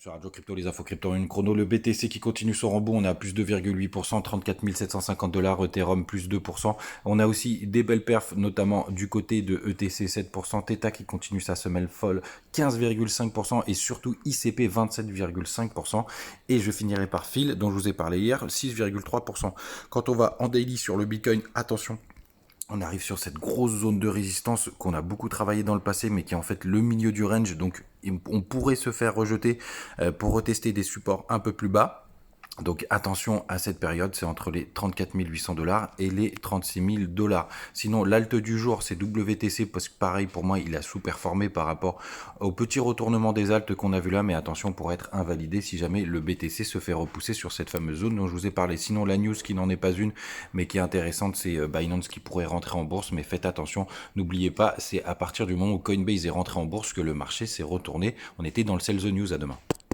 Sur Radio Crypto, les infos crypto en une chrono, le BTC qui continue son rebond, on a plus 2,8%, 34 750 dollars, Ethereum plus 2%. On a aussi des belles perfs, notamment du côté de ETC 7%, Theta qui continue sa semelle folle 15,5% et surtout ICP 27,5%. Et je finirai par Phil, dont je vous ai parlé hier, 6,3%. Quand on va en daily sur le Bitcoin, attention, on arrive sur cette grosse zone de résistance qu'on a beaucoup travaillé dans le passé, mais qui est en fait le milieu du range. Donc, on pourrait se faire rejeter pour retester des supports un peu plus bas. Donc attention à cette période, c'est entre les 34 800 dollars et les 36 000 dollars. Sinon, l'alt du jour, c'est WTC, parce que pareil, pour moi, il a sous-performé par rapport au petit retournement des altes qu'on a vu là, mais attention pour être invalidé si jamais le BTC se fait repousser sur cette fameuse zone dont je vous ai parlé. Sinon, la news qui n'en est pas une, mais qui est intéressante, c'est Binance qui pourrait rentrer en bourse, mais faites attention, n'oubliez pas, c'est à partir du moment où Coinbase est rentré en bourse que le marché s'est retourné. On était dans le sell the news, à demain.